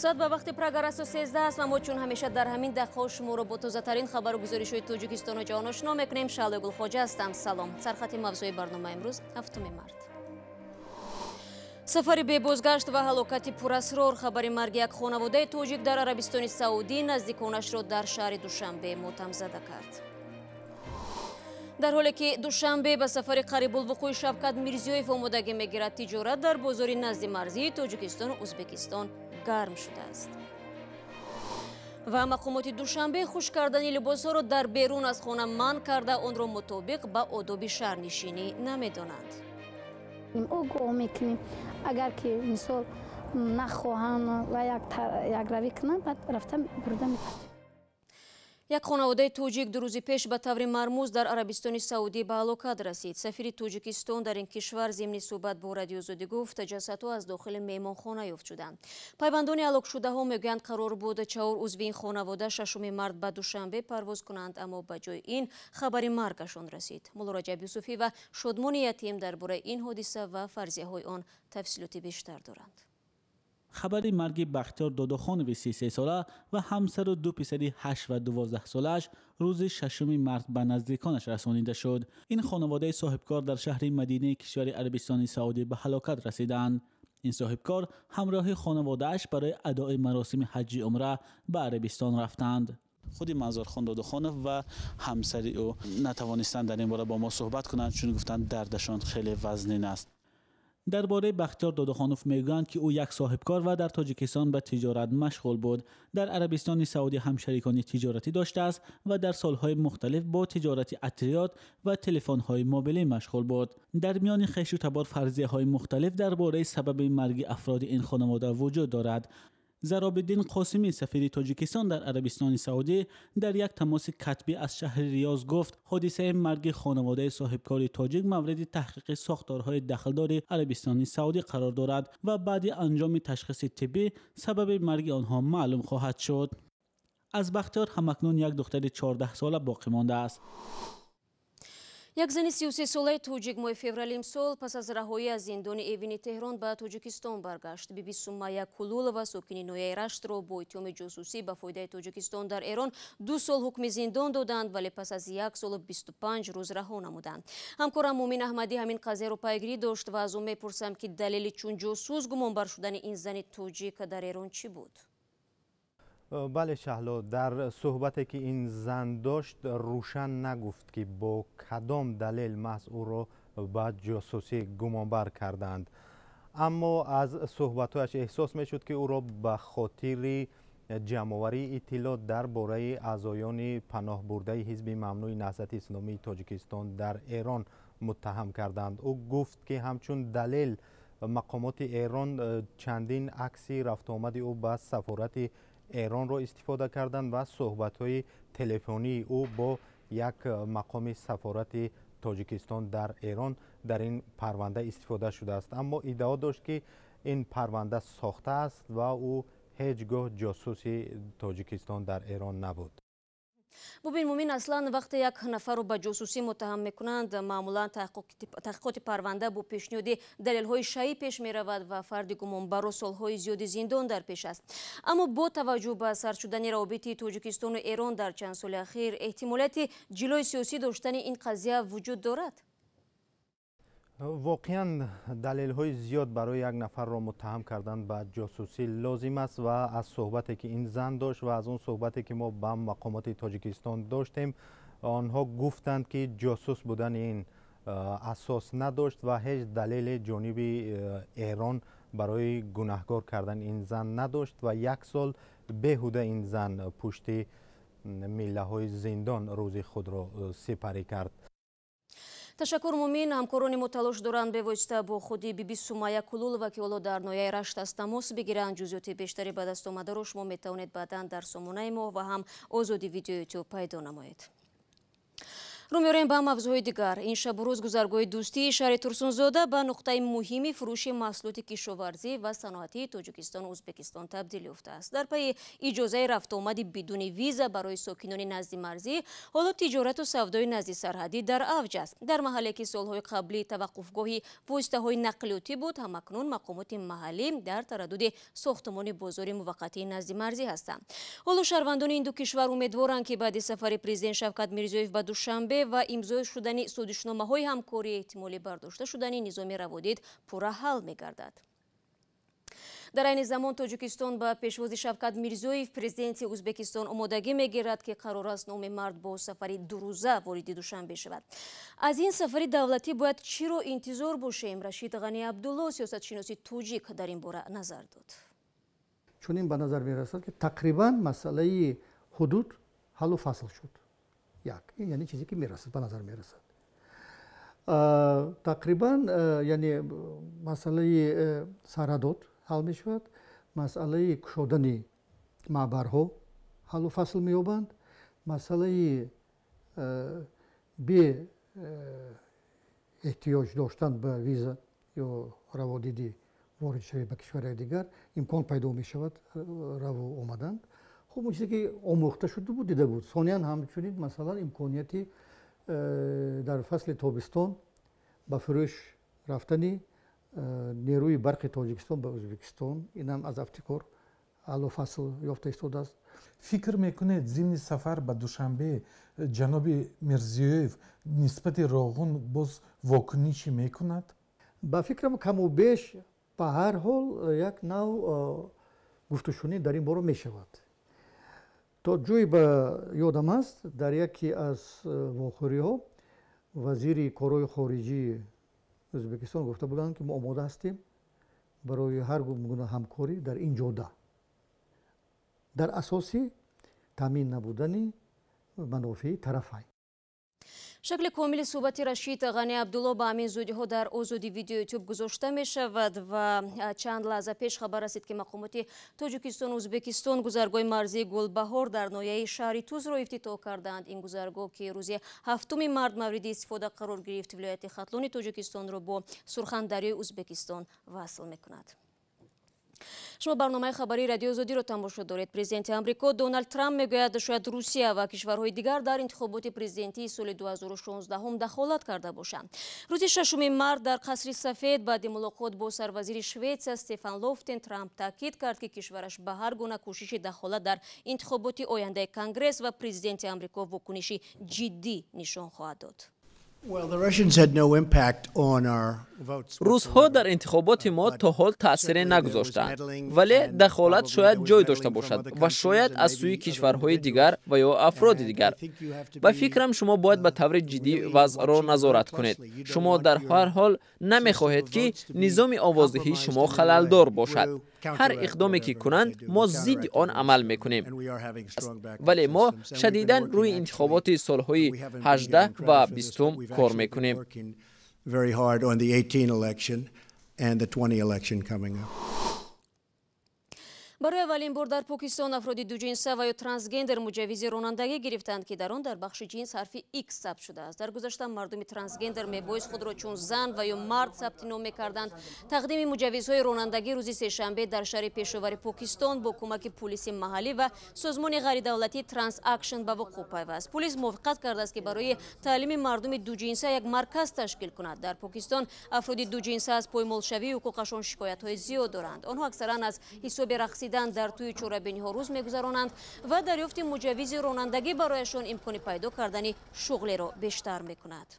Соат ба вақти программаси 13 аст ва мо чун ҳамеша дар ҳамин дақиқаҳо шуморо бо тозатарин хабару гузоришҳои Тоҷикистону ҷаҳон ошно мекунем. Шаҳлои Гулхоҷа ҳастам. Салом. Сархати мавзӯи барнома имрӯз 7 март. Сафари бебозгашт ва ҳалокати пурасрор. Хабари марги як хонаводаи тоҷик дар Арабистони Саудӣ наздиконашро дар шаҳри Душанбе мотамзада кард. Дар ҳоле ки Душанбе ба сафари қарибулвуқӯи Шавкат Мирзиёев омодагӣ мегирад, тиҷорат дар бозори назди марзии Тоҷикистону Узбекистон гарм шудааст. ва мақомоти Душанбе хуш кардани либосҳоро дар берун аз хона манъ карда, онро мутобиқ ба одоби шаҳрнишинӣ намедонанд. огоҳ мекунем, агар ки мисол нахоҳанд ва якравӣ кунанд, баъд рафта бурда метавонанд. Як хонаводаи тоҷик 2 рӯзи пеш ба таври мармуз дар Арабистони Саудӣ ба ҳалокат расид. Сафири Тоҷикистон дар ин кишвар зимни суҳбат бо Радиои Озодӣ гуфт, ҷасадҳо аз дохили меҳмонхона ёфт шуданд. Пайвандони ҳалокшудаҳо мегӯянд қарор буд 4 узви ин хонавода 6 март ба Душанбе парвоз кунанд, аммо ба ҷои ин хабари маргашон расид. Мулло Раҷаб Юсуфӣ ва Шодмони Ятим дар бораи ин ҳодиса ва фарзияҳои он тафсилоти бештар доранд. خبری مرگ بختیار داداخانوی 33 ساله و همسر و 2 پسری 8 و 12 سالش روز 6 مارس به نزدیکانش رسانیده شد. این خانواده صاحبکار در شهر مدینه کشور عربستان سعودی به هلاکت رسیدند. این صاحبکار همراه خانواده‌اش برای ادای مراسم حج عمره به عربستان رفتند. خود مزارخان داداخانov و همسری او نتوانستند در این باره با ما صحبت کنند، چون گفتند دردشان خیلی وزنین است. درباره بختیار داداخانوف میگویند که او یک صاحبکار و در تاجیکستان به تجارت مشغول بود. در عربستان سعودی هم شریکان تجارتی داشته است و در سالهای مختلف با تجارت اتریات و تلفن‌های موبیلی مشغول بود. در میان خویش و تبار فرضیه‌های مختلف درباره سبب مرگ افراد این خانواده وجود دارد. زرابالدین قاسمی سفیر تاجیکستان در عربستان سعودی در یک تماس کتبی از شهر ریاض گفت حادثه مرگ خانواده صاحبکار تاجیک مورد تحقیق ساختارهای دخلدار عربستان سعودی قرار دارد و بعد انجام تشخیص طبی سبب مرگ آنها معلوم خواهد شد. از بختیار همکنون یک دختر 14 ساله باقی مانده است. یک زن 33 ساله توجیک ماه فеврали امسال پس از رهایی از زندان ایوین تهران به توجیکستان برگشت. بیبی سومیا کولولова ساکنی نویای رشت را با اتهام جاسوسی به فایده توجیکستان در ایران 2 سال حکم زندان دادند، ولی پس از 1 سال و 25 روز رها نمودند. همکارم مومین احمدی همین قضیه را پیگیری داشت و از او میپرسم که دلیل چون جاسوس گمانبر شدن این زن توجیک در ایران چی بود؟ بله شهلا، در صحبتی که این زن داشت روشن نگفت که با کدام دلیل محض او را به جاسوسی گمانبر کردند، اما از صحبتش احساس میشد که او را به خاطر جمع‌آوری اطلاعات درباره اعضایان پناه برده حزب ممنوع نهضت اسلامی تاجیکستان در ایران متهم کردند. او گفت که همچون دلیل مقامات ایران چندین عکس رفت آمد او به سفارت ایران را استفاده کردند و صحبت‌های تلفنی او با یک مقام سفارت تاجیکستان در ایران در این پرونده استفاده شده است، اما ادعا داشت که این پرونده ساخته است و او هیچگاه جاسوس تاجیکستان در ایران نبود. ببین مومین، اصلا وقتی یک نفر رو به جاسوسی متهم میکنند معمولا تحقیقات پرونده با پیشنهاد دلیل‌های شایع پیش میرود و فرد گمانبر و سالهای زیادی زندان در پیش است. اما با توجه به سرد شدن روابط تاجیکستان و ایران در چند سال اخیر، احتمالیت جلوی سیاسی داشتن این قضیه وجود دارد؟ واقعا دلیل های زیاد برای یک نفر را متهم کردن به جاسوسی لازم است و از صحبتی که این زن داشت و از اون صحبتی که ما با مقامات تاجیکستان داشتیم، آنها گفتند که جاسوس بودن این اساس نداشت و هیچ دلیل جانب ایران برای گناهکار کردن این زن نداشت و 1 سال بیهوده این زن پشت میله های زندان روز خود را سپری کرد. تشکر مومین. همکاران ما تلاش دارند به واسطه با خودی بیبی سومیا کولولова که حالا در نویای رشت است تماس بگیرند. جزئیات بیشتری به دست آمده را شما میتوانید بعداً در سامانه ما و هم آزادی ویدیو یوتیوب پیدا نمایید. رو می‌آوریم به موضوع دیگر. این شب و روز گذرگاه دوستی شهر ترسونزاده به نقطه مهمی فروش محصولات کشاورزی و صنعتی تاجیکستان و ازبکستان تبدیل یافته است. در پی اجازه رفت و آمد بدون ویزا برای ساکنان نزد مرزی، حالا تجارت و سودای نزد سرحدی در اوج است. در محلی که سالهای قبلی توقفگاهی واسطه‌های نقلیاتی بود، همکنون مقامات محلی در تردد ساختمان بازار موقتی نزد مرزی هستند. حالا شهروندان این دو کشور امیدوارند که بعد سفر پرزیدنت شوکت میرزیویف به دوشنبه و امضای شدن صادرنامه‌های همکاری احتمالی برداشته شدن نظام روابط پورا حل می‌گردد. در این زمان تاجیکستان با پیشواز شوکت میرزیویف پرزیدنت ازبکستان آمادگی می‌گیرد که قرار است نام مرد با سفری 2 روزه وارد دوشنبه شود. از این سفری دولتی باید چی را انتظار باشیم؟ رشید غنی عبدالله سیاستشناس تاجیک در این باره نظر داد. چون این به نظر می‌رسد که تقریبا مسئله حدود حل و فصل شد. این یعنی چیزی که میرسد به نظر میرسد. تقریبا یعنی مسئله سرحدات حل می شود، مسئله کشودن معبرها حل و فصل می یابند، مسئله بی احتیاج داشتن به ویزا یا روادیدی وارد شوی به کشورهای دیگر امکان پیدا می شود رو آمدن. خب اون چیزی که آموخته شده بود دیده بود. ثانیاً همچنین مثلا امکانیتی در فصل تابستان به فروش رفتنی نیروی برق تاجیکستان به ازبکستان این هم از ابتکار حل و فصل یافته ایستاده است. فکر میکنید ضمن سفر به دوشنبه جناب میرزیویف نسبت راغون باز واکنشی میکند؟ با فکرم کم و بیش به هر حال یک نوع گفتشونی در این باره میشود. تا جوی به یادم است در یکی از واخوری ها وزیر کارهای خارجی ازبکستان گفته بودند که ما آماده هستیم برای هر گونه همکاری در این جاده در اساسی تامین نبودن منافع طرفین. شکل کامل صحبت رشید غنی عبدالله با همین زودی ها در آزادی ویدیو یوتیوب گذاشته می شود و چند لحظه پیش خبر رسید که مقامات تاجیکستان و ازبکستان گذرگاه مرزی گلبهار در ناحیه شهر توز را افتتاح کردند. این گذرگاه که روز 7 مارس مورد استفاده قرار گرفت ولایت خطلون تاجیکستان را با سرخندریای ازبکستان وصل می کند. شما برنامه خبری رادیو آزادی را تماشا دارید. پرزیدنت آمریکا دونالد ترامپ میگوید شاید روسیه و کشورهای دیگر در انتخابات پرزیدنتی سال 2016 هم دخالت کرده باشند. روز 6 مارس در قصر سفید بعد ملاقات با سروزیر شویц استفان لوفتن ترامپ تاکید کرد که کشورش به هر گونه کوشش دخالت در انتخابات آینده کنگره و پرزیدنت آمریکا واکنشی جدی نشان خواهد داد. روس‌ها در انتخابات ما تا حال تأثیر نگذاشتند، ولی دخالت شاید جای داشته باشد و شاید از سوی کشورهای دیگر و یا افراد دیگر. به فکرم شما باید به طور جدی وضع را نظارت کنید. شما در هر حال نمی‌خواهید که نظام آوازدهی شما خلل‌دار باشد. هر اقدامی که کنند ما ضد آن عمل میکنیم، ولی ما شدیداً روی انتخابات سالهای 18 و 20 کار میکنیم. برای اولین بار در پاکستان افراد دو جنسه و یا ترانسگندر مجوز رانندگی گرفتند که در آن در بخش جنس حرف X ثبت شده است. در گذشته مردم ترانسگندر میبایست خود را چون زن و یا مرد ثبت نام میکردند. تقدیم مجوزهای رانندگی روز سه‌شنبه در شهر پشاور پاکستان با کمک پلیس محلی و سازمان غیر دولتی ترانس اکشن به وقوع پیوست. پلیس موافقت کرده است که برای تعلیم مردم دو جنسه یک مرکز تشکیل کند. در پاکستان افراد دو جنسه از پایمالشوی حقوقشان شکایت‌های زیاد دارند. آنها اکثرا از حساب رقصیدن در توی چهاربینی‌ها روز می‌گذرانند و دریافت مجوز رانندگی برایشان امکان پیدا کردن شغل را بیشتر می‌کند.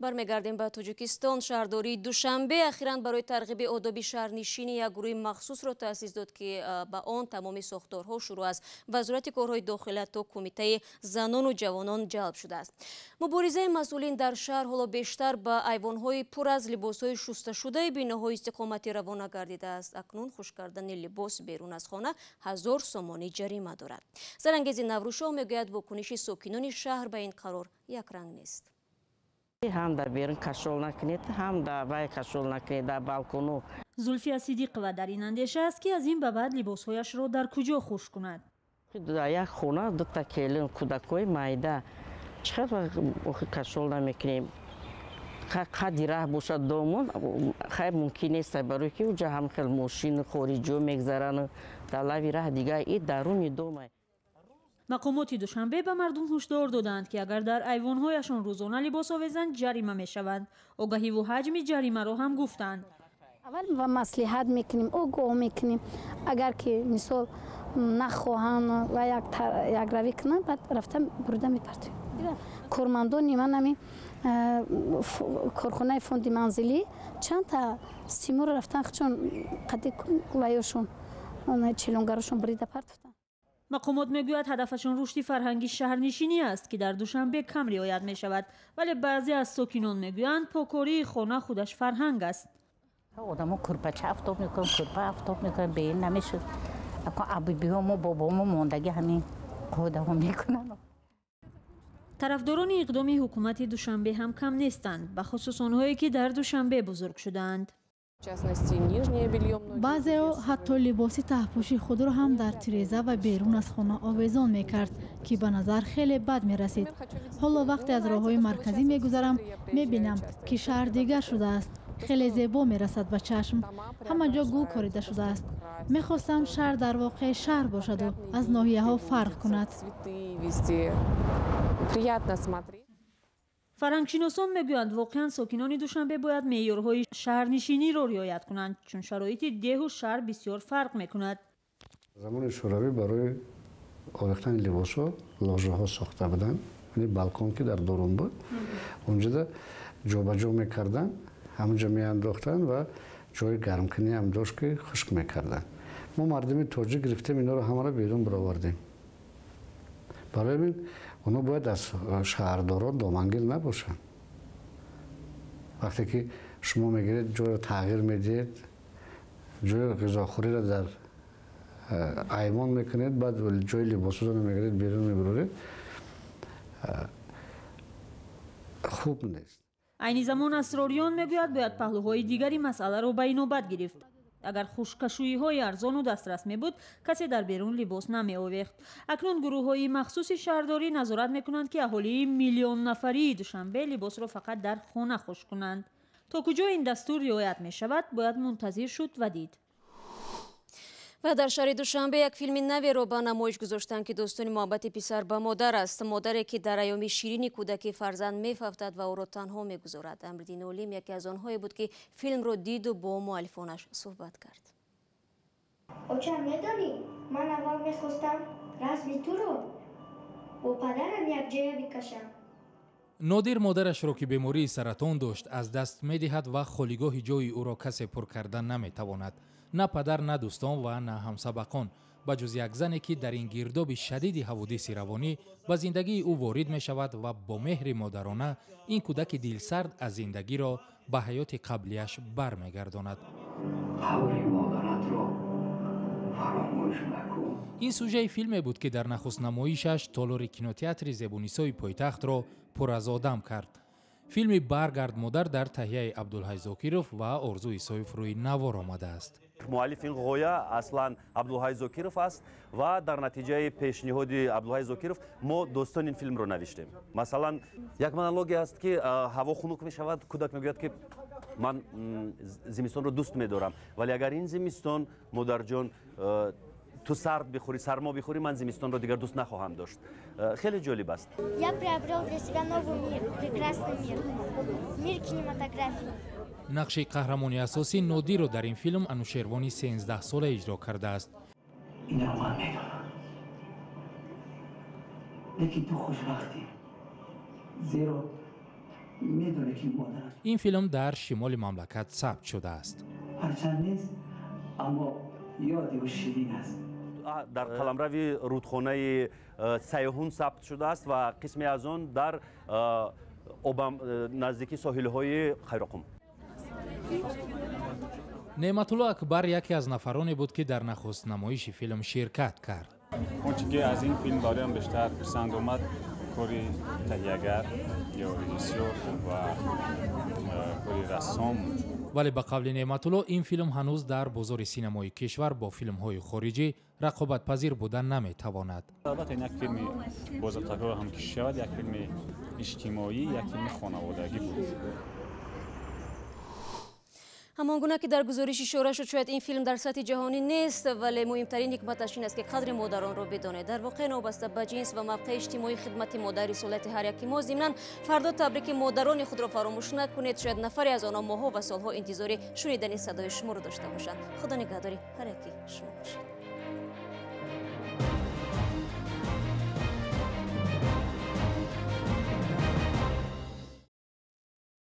برمیگردیم به تاجیکستان. شهرداری دوشنبه اخیراً برای ترغیب آداب شهرنشینی یک گروه مخصوص را تأسیس داد که به آن تمام ساختارها شروع از وزارت کارهای داخلی تا کمیته زنان و جوانان جلب شده است. مبارزه مسئولین در شهر حالا بیشتر به ایوان‌های پر از لباس‌های شسته شده بیناهای استقامتی روانه گردیده است. اکنون خشک کردن لباس بیرون از خانه 1000 سومانی جریمه دارد. سرانگیز نوروشا میگوید واکنش ساکنان شهر به این قرار یک رنگ نیست. هم در بیرون کشول نکنید، هم در وای کشول نکنید در بالکونو. زلفیه صدیقова در این اندیشه است که از این به بعد لباسهایش را در کجا خشک کند. در یک خانه دو تا کلون کودکای مایده چقدر کشول نمیکنیم خیلی راه باشد دامون خیلی ممکن است برای که اونجا هم خیلی ماشین خارجی میگذرن در لای راه دیگه این درون دومه. مقامات دوشنبه به مردم هشدار دادند که اگر در ایوانهایشان روزانه لباس آویزند جریمه میشوند. آگهی و حجم جریمه را هم گفتند. اول و مصلحت میکنیم آگاه میکنیم اگر که مثال نخواهند و یک روی کنند بعد رفتن برده میپرتیم. کارمندان من نمی کارخانه فوند منزلی چند تا سیمور رفتن چون قدی لایشون چلونگرشون بریده پرتفتن. مقامات میگوید هدفشون رشد فرهنگی شهرنشینی است که در دوشنبه کم رعایت می شود، ولی بعضی از ساکنان میگویند پاکاری خانه خودش فرهنگ است. آدم‌ها کرپچه آفتاب میکنن، کرپا آفتاب میکنن، به این نمیشد. ابی ما بابامو موندگی همین قاعده میکنن. طرفداران اقدام حکومت دوشنبه هم کم نیستند، به خصوص آنهایی که در دوشنبه بزرگ شدند. بعضی حتی لباس تهپوشی خود را هم در تریزه و بیرون از خانه آویزان میکرد که به نظر خیلی بد میرسید. حالا وقتی از راههای مرکزی میگذرم میبینم که شهر دیگر شده است. خیلی زیبا میرسد به چشم. همه جا گل کاریده شده است. میخواستم شهر در واقع شهر باشد و از ناحیه ها فرق کند. فرهنگشناسان میگویند واقعا ساکنان دوشنبه باید معیارهای شهرنشینی را رعایت کنند، چون شرایط ده و شهر بسیار فرق میکند. زمان شوروی برای آویختن لباس‌ها لاژه‌ها ساخته بودند، یعنی بالکن که در درون بود اونجا جابجا میکردن، همونجا میانداختن و جای گرمکنی هم داشت که خشک میکردن. ما مردم تاجیک گرفتیم اینا رو همه رو بیرون برآوردیم. برای این اونا باید از شهرداران دامنگیر نباشن. وقتی که شما میگیرید جای رو تغییر میدید، جای غذاخوری رو در ایوان میکنید، بعد جای لباسو رو میگیرید بیرون میبرید، خوب نیست. عین زمان اسراریان میگوید باید پهلوهای دیگری مسئله را به نوبت گرفت. اگر خشکشویی های ارزان و دسترس می بود کسی در بیرون لباس نمی آویخت. اکنون گروه های مخصوص شهرداری نظارت می کنند که اهالی میلیون نفری دوشنبه لباس را فقط در خانه خشک کنند. تا کجا این دستور رعایت می شود باید منتظر شد و دید. و در شهر دوشنبه یک فیلم نوی را به نمایش گذاشتند که داستان محبت پسر به مادر است. مادری که در ایام شیرین کودکی فرزند میفوتد و او را تنها میگذارد. امردین علیم یکی از آنهایی بود که فیلم را دید و با مؤلفانش صحبت کرد. اوچه میدانی من اول میخواستم رسم تو رو با پدرم یک جای بکشم. نادر مادرش را که بیماری سرطان داشت از دست میدهد و خالیگاه جای او را کسی پر کردن نمیتواند. نه پدر، نه دوستان و نه همسبقان، بجز یک زنی که در این گرداب شدید حوادث روانی به زندگی او وارد می شود و با مهر مادرانه این کودک دلسرد از زندگی را به حیات قبلیش برمیگرداند. این سوژه فیلمی بود که در نخست نمایشش تالار کینوتئاتر زیبونیسای پایتخت را پر از آدم کرد. فیلم برگرد مادر در تهیه عبدالحی زاکیروف و آرزو ایسایف روی نوار آمده است. مؤلف این غویا اصلا عبدالحی زاکیروف است و در نتیجه پیشنهاد عبدالحی زاکیروف ما دوستان این فیلم رو نوشتیم. مثلا یک مونولوگی است که هوا خنک می شود، کودک میگوید که من زمستان رو دوست می‌دارم، ولی اگر این زمستان مادر جان تو سرد بخوری، سرما بخوری، من زمستان رو دیگر دوست نخواهم داشت. خیلی جالب است. Я приобрел для себя новый мир, прекрасный мир. Мир кинематографии. نقش قهرمانی اساسی نادی رو در این فیلم انوشیروانی 13 ساله اجرا کرده است. این رو من میدونم. لیکن تو خوشبختی. زیرا میدونه که مادرت. این فیلم در شمال مملکت ثبت شده است. هرچند نیست اما یادی و شیرین است. در قلمرو رودخانه سیاحون ثبت شده است و قسمی از آن در نزدیکی ساحل‌های خیرقم. نعمت الله اکبر یکی از نفرانی بود که در نخست نمایش فیلم شرکت کرد. آنچه که از این فیلم برایم بیشتر پسند آمد کاری تهیه‌گر یا رژیسور و کاری رسام. вале ба қавли неъматулло ин филм ҳанӯз дар бозори синамои кишвар бо филмҳои хориҷӣ рақобатпазир будан наметавонад. албатта ин як филми боза такрор ҳам ки шавад, як филми иҷтимоӣ, як филми хонаводагӣ буд. ҳамон гуна ки дар гузориш ишора шуд, шояд ин филм дар сатҳи ҷаҳонӣ нест, вале муҳимтарин ҳикматаш ин аст ки қадри модаронро бидонед. дар воқеъ новаста ба ҷинс ва мавқеи иҷтимоӣ хидмати модар рисолати ҳар яки мо. зимнан фардо табрики модарони худро фаромӯш накунед. шояд нафаре аз онҳо моҳҳо ва солҳо интизори шунидани садои шуморо дошта бошанд. худо нигаҳдори ҳар яки шумо бошад.